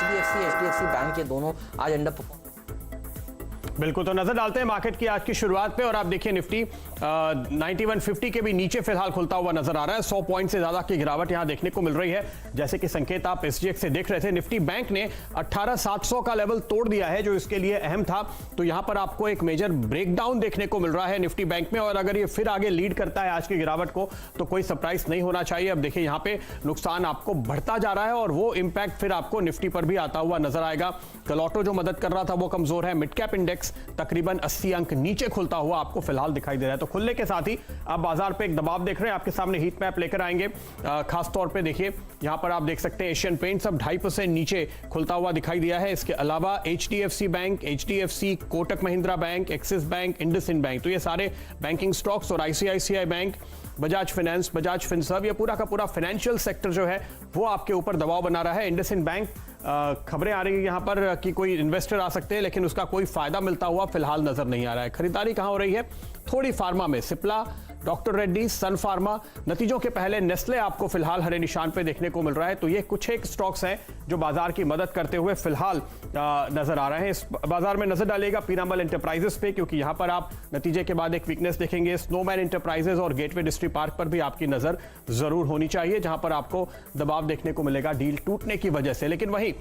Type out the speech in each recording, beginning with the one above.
HDFC bank ये दोनों आज अंडर परफॉर्म। बिल्कुल, तो नजर डालते हैं मार्केट की आज की शुरुआत पे और आप देखिए निफ्टी 9150 के भी नीचे फिलहाल खुलता हुआ नजर आ रहा है। 100 पॉइंट से ज्यादा की गिरावट यहां देखने को मिल रही है। जैसे कि संकेत आप SGX से देख रहे थे, निफ्टी बैंक ने 18700 का लेवल तोड़ दिया है जो इसके लिए अहम था। तो यहां पर आपको एक मेजर ब्रेकडाउन देखने को मिल रहा है निफ्टी बैंक में, और अगर ये फिर आगे लीड करता है आज की गिरावट को तो कोई सरप्राइज नहीं होना चाहिए। अब देखिए यहां पे नुकसान आपको बढ़ता जा रहा है और वो इंपैक्ट फिर आपको निफ्टी पर भी आता हुआ नजर आएगा। कल ऑटो जो मदद कर रहा था वो कमजोर है। मिड कैप इंडेक्स तकरीबन 80 अंक नीचे खुलता हुआ आपको फिलहाल दिखाई दे रहा है। तो खुलने के साथ ही आप बाजार पे एक दबाव देख रहे हैं। आपके सामने हीट मैप लेकर आएंगे। खास तौर पे देखिए यहां पर आप देख सकते हैं एशियन पेंट्स अब 2.5% नीचे खुलता हुआ दिखाई दिया है। इसके अलावा HDFC bank, HDFC, Kotak Mahindra bank, axis bank, IndusInd bank, तो ये सारे बैंकिंग स्टॉक्स और ICICI bank, Bajaj finance, Bajaj Finserv, ये पूरा का पूरा फाइनेंशियल सेक्टर जो है वो आपके ऊपर दबाव बना रहा है। इंडसइंड बैंक, खबरें आ रही है यहां पर कि कोई इन्वेस्टर आ सकते हैं लेकिन उसका कोई फायदा मिलता हुआ फिलहाल नजर नहीं आ रहा है। खरीदारी कहां हो रही है? थोड़ी फार्मा में, सिप्ला, डॉक्टर रेड्डी, सन फार्मा। नतीजों के पहले नेस्ले आपको फिलहाल हरे निशान पे देखने को मिल रहा है। तो ये कुछ एक स्टॉक्स हैं जो बाजार की मदद करते हुए फिलहाल नजर आ रहे हैं। इस बाजार में नजर डालिएगा पीरामल एंटरप्राइजेस पे, क्योंकि यहां पर आप नतीजे के बाद एक वीकनेस देखेंगे। स्नोमैन एंटरप्राइजेस और गेटवे डिस्ट्री पार्क पर भी आपकी नजर जरूर होनी चाहिए, जहां पर आपको दबाव देखने को मिलेगा डील टूटने की वजह से। लेकिन वहीं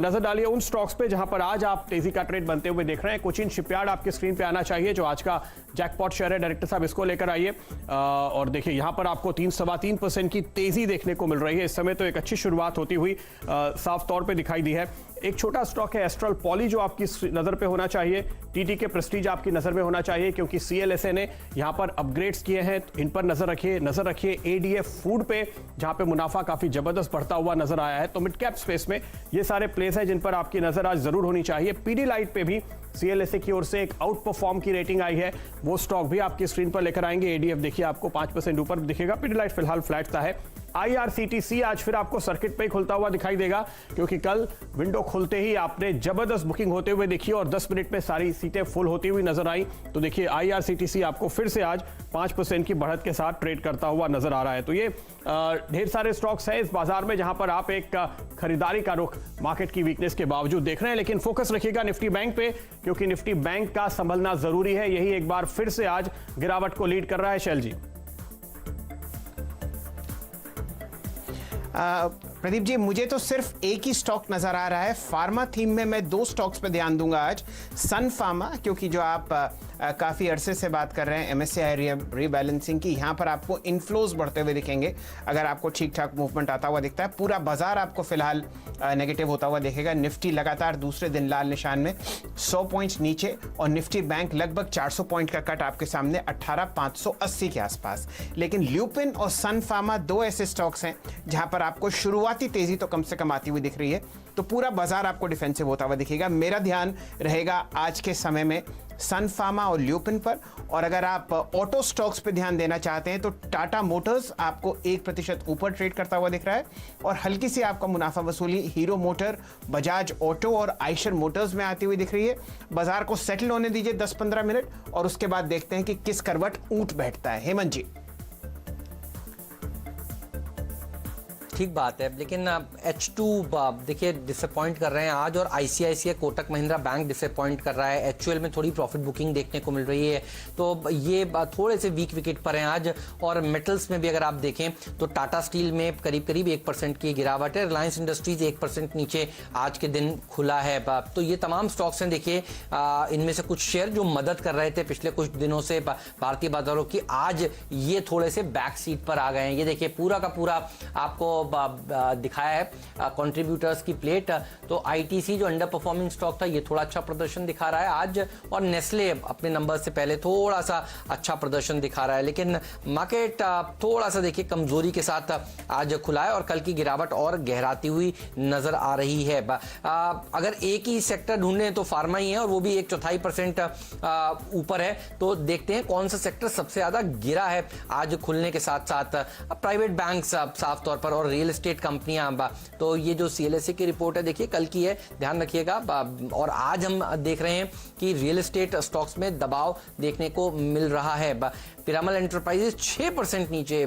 नजर डालिए उन स्टॉक्स पे जहां पर आज आप तेजी का ट्रेड बनते हुए देख रहे हैं। कोचिन शिपयार्ड आपके स्क्रीन पे आना चाहिए जो आज का जैकपॉट शेयर है। डायरेक्टर साहब इसको लेकर आइए और देखिए यहां पर आपको 3-3.25% की तेजी देखने को मिल रही है। इस समय तो एक अच्छी शुरुआत होती हुई साफ तौर पे दिखाई दी है। एक छोटा स्टॉक है एस्ट्रल पॉली जो आपकी नजर पे होना चाहिए। टीटी के प्रेस्टीज आपकी नजर में होना चाहिए क्योंकि CLSA ने यहां पर अपग्रेड्स किए हैं, इन पर नजर रखिए। ADF फूड पे जहां पे मुनाफा काफी जबरदस्त बढ़ता हुआ नजर आया है। तो मिड कैप स्पेस में ये सारे प्लेस हैं जिन पर आपकी नजर आज जरूर होनी चाहिए। PDLite पे भी CLSA की ओर से एक आउट परफॉर्म की रेटिंग आई है, वो स्टॉक भी आपकी स्क्रीन पर लेकर आएंगे। ADF देखिए आपको 5% ऊपर दिखेगा। PDLite फिलहाल फ्लैट सा है। IRCTC आज फिर आपको सर्किट पे ही खुलता हुआ दिखाई देगा क्योंकि कल विंडो खुलते ही आपने जबरदस्त बुकिंग होते हुए देखी और 10 मिनट में सारी सीटें फुल होती हुई नजर आई। तो देखिए IRCTC आपको फिर से आज 5% की बढ़त के साथ ट्रेड करता हुआ नजर आ रहा है। तो ये ढेर सारे स्टॉक्स हैं इस बाजार में जहां पर आप एक खरीदारी का रुख मार्केट की वीकनेस के बावजूद देख रहे हैं। लेकिन फोकस रखिएगा निफ्टी बैंक पे क्योंकि निफ्टी बैंक का संभलना जरूरी है। यही एक बार फिर से आज गिरावट को लीड कर रहा है। शैल जी। प्रदीप जी, मुझे तो सिर्फ एक ही स्टॉक नजर आ रहा है। फार्मा थीम में मैं 2 स्टॉक्स पे ध्यान दूंगा आज। सन फार्मा, क्योंकि जो आप काफ़ी अरसे से बात कर रहे हैं MSCI रीबैलेंसिंग की, यहाँ पर आपको इनफ्लोज बढ़ते हुए दिखेंगे अगर आपको ठीक ठाक मूवमेंट आता हुआ दिखता है। पूरा बाजार आपको फिलहाल नेगेटिव होता हुआ दिखेगा। निफ्टी लगातार दूसरे दिन लाल निशान में 100 पॉइंट्स नीचे और निफ्टी बैंक लगभग 400 पॉइंट का कट आपके सामने 18,580 के आसपास। लेकिन ल्यूपिन और सन फार्मा 2 ऐसे स्टॉक्स हैं जहां पर आपको शुरुआती तेजी तो कम से कम आती हुई दिख रही है। तो पूरा बाजार आपको डिफेंसिव होता हुआ दिखेगा। मेरा ध्यान रहेगा आज के समय में सन फार्मा और ल्यूपिन पर। और अगर आप ऑटो स्टॉक्स पे ध्यान देना चाहते हैं तो टाटा मोटर्स आपको 1% ऊपर ट्रेड करता हुआ दिख रहा है और हल्की सी आपका मुनाफा वसूली हीरो मोटर, बजाज ऑटो और आइशर मोटर्स में आती हुई दिख रही है। बाजार को सेटल होने दीजिए 10-15 मिनट और उसके बाद देखते हैं कि किस करवट ऊंट बैठता है। हेमंत जी। ठीक बात है, लेकिन H2 देखिए डिसअपॉइंट कर रहे हैं आज और ICICI Kotak Mahindra bank disappoint कर रहा है। HUL में थोड़ी प्रॉफिट बुकिंग देखने को मिल रही है तो ये थोड़े से वीक विकेट पर हैं आज। और मेटल्स में भी अगर आप देखें तो टाटा स्टील में करीब 1% की गिरावट है। रिलायंस इंडस्ट्रीज 1% नीचे आज के दिन खुला है। तो ये तमाम स्टॉक्स हैं देखिए, इनमें से कुछ शेयर जो मदद कर रहे थे पिछले कुछ दिनों से भारतीय बाजारों की, आज ये थोड़े से बैक सीट पर आ गए हैं। ये देखिए पूरा का पूरा आपको दिखाया है कंट्रीब्यूटर्स की प्लेट। तो ITC जो अंडर परफॉर्मिंग स्टॉक था ये थोड़ा अच्छा प्रदर्शन दिखा रहा है आज, और नेस्ले अपने नंबर से पहले थोड़ा सा अच्छा प्रदर्शन दिखा रहा है। लेकिन मार्केट थोड़ा सा देखिए कमजोरी के साथ आज खुला है और कल की गिरावट और गहराती हुई नजर आ रही है। अगर एक ही सेक्टर ढूंढने तो फार्मा ही है और वो भी 1/4% ऊपर है। तो देखते हैं कौन सा सेक्टर सबसे ज्यादा गिरा है आज खुलने के साथ साथ। प्राइवेट बैंक साफ तौर पर और रियल एस्टेट कंपनियां। तो ये जो CLSA की रिपोर्ट है देखिए कल की है, ध्यान रखिएगा। और आज हम देख रहे हैं कि रियल एस्टेट स्टॉक्स में दबाव देखने को मिल रहा है। पिरामल एंटरप्राइजेस 6% नीचे,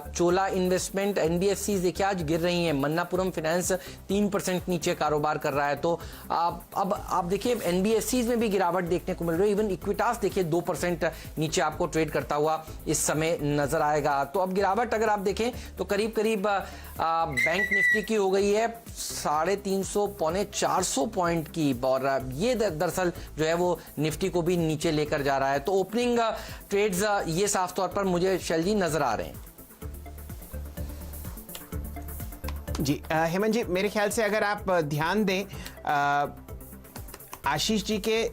चोला इन्वेस्टमेंट, एनबीएफसी देखिए आज गिर रही हैं, मन्नापुरम फाइनेंस 3% नीचे कारोबार कर रहा है। तो अब आप देखिए एनबीएफसी में भी गिरावट देखने को मिल रही है। इवन इक्विटास देखिए 2% नीचे आपको ट्रेड करता हुआ इस समय नजर आएगा। तो अब गिरावट अगर आप देखें तो करीब बैंक निफ्टी की हो गई है 350 पौने 400 पॉइंट की, और ये दरअसल जो है वो निफ्टी को भी नीचे लेकर जा रहा है। तो ओपनिंग ट्रेड्स ये साफ तौर पर मुझे शैलजी नजर आ रहे हैं। जी हेमंत जी, मेरे ख्याल से अगर आप ध्यान दें आशीष जी के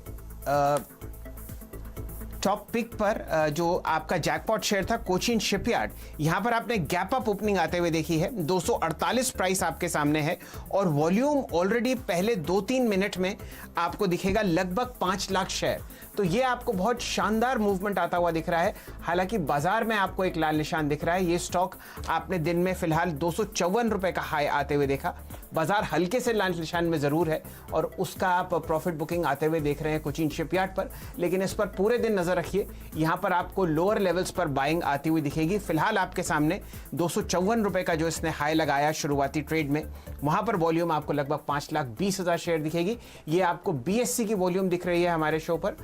टॉप पिक पर जो आपका जैकपॉट शेयर था कोचिन शिपयार्ड, यहां पर आपने गैप अप ओपनिंग आते हुए देखी है। 248 प्राइस आपके सामने है और वॉल्यूम ऑलरेडी पहले 2-3 मिनट में आपको दिखेगा लगभग 5 लाख शेयर। तो ये आपको बहुत शानदार मूवमेंट आता हुआ दिख रहा है। हालांकि बाजार में आपको एक लाल निशान दिख रहा है। ये स्टॉक आपने दिन में फिलहाल 254 रुपए का हाई आते हुए देखा। बाजार हल्के से लाल निशान में जरूर है और उसका आप प्रॉफिट बुकिंग आते हुए देख रहे हैं कोचिन शिपयार्ड पर, लेकिन इस पर पूरे दिन नजर रखिए। यहां पर आपको लोअर लेवल्स पर बाइंग आती हुई दिखेगी। फिलहाल आपके सामने 254 रुपए का जो इसने हाई लगाया शुरुआती ट्रेड में, वहां पर वॉल्यूम आपको लगभग 5,20,000 शेयर दिखेगी। ये आपको बीएससी की वॉल्यूम दिख रही है हमारे शो पर,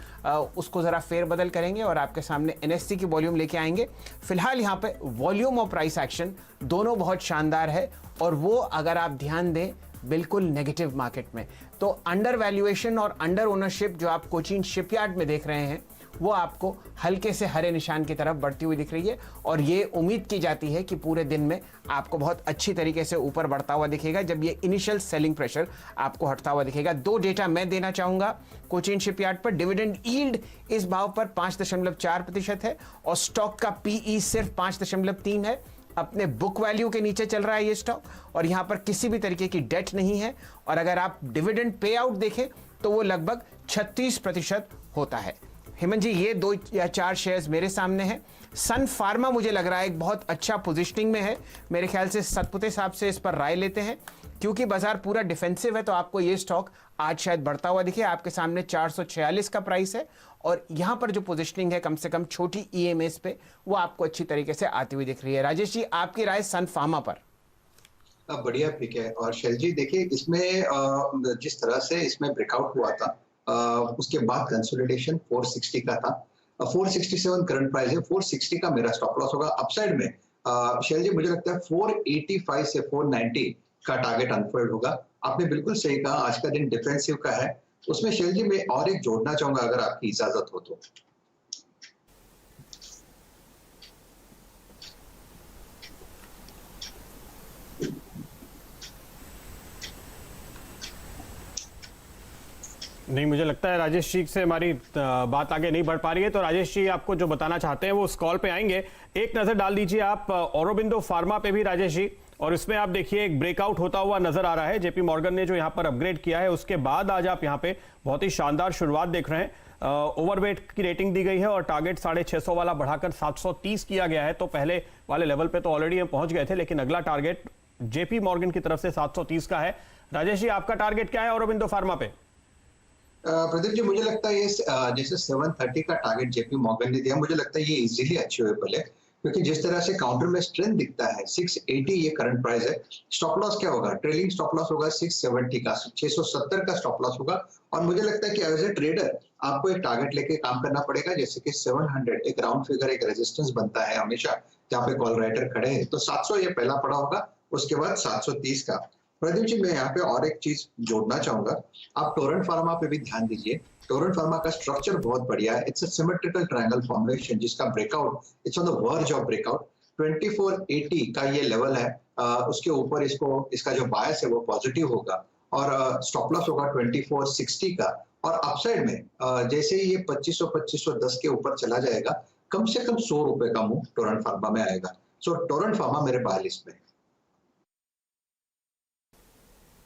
उसको जरा फेर बदल करेंगे और आपके सामने एनएससी की वॉल्यूम लेके आएंगे। फिलहाल यहाँ पे वॉल्यूम और प्राइस एक्शन दोनों बहुत शानदार है और वो अगर आप ध्यान दें बिल्कुल नेगेटिव मार्केट में। तो अंडर वैल्यूएशन और अंडर ओनरशिप जो आप कोचिन शिपयार्ड में देख रहे हैं वो आपको हल्के से हरे निशान की तरफ बढ़ती हुई दिख रही है और ये उम्मीद की जाती है कि पूरे दिन में आपको बहुत अच्छी तरीके से ऊपर बढ़ता हुआ दिखेगा जब ये इनिशियल सेलिंग प्रेशर आपको हटता हुआ दिखेगा। 2 डेटा मैं देना चाहूंगा कोचिन शिपयार्ड पर। डिविडेंड यील्ड इस भाव पर 5.4% है और स्टॉक का पीई सिर्फ 5.3 है। अपने बुक वैल्यू के नीचे चल रहा है ये स्टॉक और यहां पर किसी भी तरीके की डेट नहीं है और अगर आप डिविडेंड पे आउट देखें तो वो लगभग 36% होता है। हेमंत जी, ये 2 या 4 शेयर्स मेरे सामने हैं। सन फार्मा मुझे लग रहा है एक बहुत अच्छा पोजीशनिंग में है। मेरे ख्याल से सतपुते साहब से इस पर राय लेते हैं क्योंकि बाजार पूरा डिफेंसिव है तो आपको ये स्टॉक आज शायद बढ़ता हुआ दिखे। आपके सामने 446 का प्राइस है और यहां पर जो पोजीशनिंग है कम से कम छोटी ईएमएस पे वो आपको अच्छी तरीके से आती हुई दिख रही है। राजेश जी, आपकी राय सन फार्मा पर? बढ़िया पिक है। और शैल जी देखिए, इसमें जिस तरह से इसमें ब्रेकआउट हुआ था उसके बाद कंसोलिडेशन 460 का था। 467 करंट प्राइस है, 460 का मेरा स्टॉप लॉस होगा। अपसाइड में शैल जी मुझे लगता है 485 से 490 का टारगेट अनफोल्ड होगा। आपने बिल्कुल सही कहा, आज का दिन डिफेंसिव का है। उसमें शैल जी मैं और एक जोड़ना चाहूंगा अगर आपकी इजाजत हो तो। नहीं, मुझे लगता है राजेश जी से हमारी बात आगे नहीं बढ़ पा रही है, तो राजेश जी आपको जो बताना चाहते हैं वो उस कॉल पे आएंगे। एक नजर डाल दीजिए आप ऑरोबिंदो फार्मा पे भी राजेश जी, और इसमें आप देखिए एक ब्रेकआउट होता हुआ नजर आ रहा है। जेपी मॉर्गन ने जो यहाँ पर अपग्रेड किया है उसके बाद आज आप यहाँ पे बहुत ही शानदार शुरुआत देख रहे हैं। ओवरवेट की रेटिंग दी गई है और टारगेट 650 वाला बढ़ाकर 730 किया गया है। तो पहले वाले लेवल पे तो ऑलरेडी हम पहुंच गए थे, लेकिन अगला टारगेट जेपी मॉर्गन की तरफ से 730 का है। राजेश जी, आपका टारगेट क्या है ऑरोबिंदो फार्मा पे? प्रदीप जी, मुझे लगता है ये जैसे 730 का टारगेट जेपी मॉर्गन ने दिया, मुझे लगता है ये इजीली अचीवेबल है क्योंकि जिस तरह से काउंटर में स्ट्रेंथ दिखता है 680 ये करंट प्राइस है। स्टॉप लॉस क्या होगा? ट्रेलिंग स्टॉप लॉस होगा 670 का, 670 का स्टॉप लॉस होगा। और मुझे लगता है कि एज ए ट्रेडर आपको एक टारगेट लेके काम करना पड़ेगा, जैसे कि 700 एक राउंड फिगर, एक रेजिस्टेंस बनता है हमेशा जहाँ पे कॉल राइटर खड़े हैं। तो 700 ये पहला पड़ा होगा, उसके बाद 730 का। प्रदीप जी, मैं यहाँ पे और एक चीज जोड़ना चाहूंगा। आप टोरेंट फार्मा पे भी ध्यान दीजिए। टोरेंट फार्मा का स्ट्रक्चर बहुत बढ़िया है। It's a symmetrical triangle formation जिसका breakout, it's on the verge of breakout. 2480 का ये लेवल है, उसके ऊपर इसका जो बायस है वो पॉजिटिव होगा और स्टॉप लॉस होगा 2460 का। और अपसाइड में जैसे ही ये 2500-2510 के ऊपर चला जाएगा, कम से कम 100 रुपए का मूव टोरेंट फार्मा में आएगा। सो टोरेंट फार्मा मेरे बाय लिस्ट में।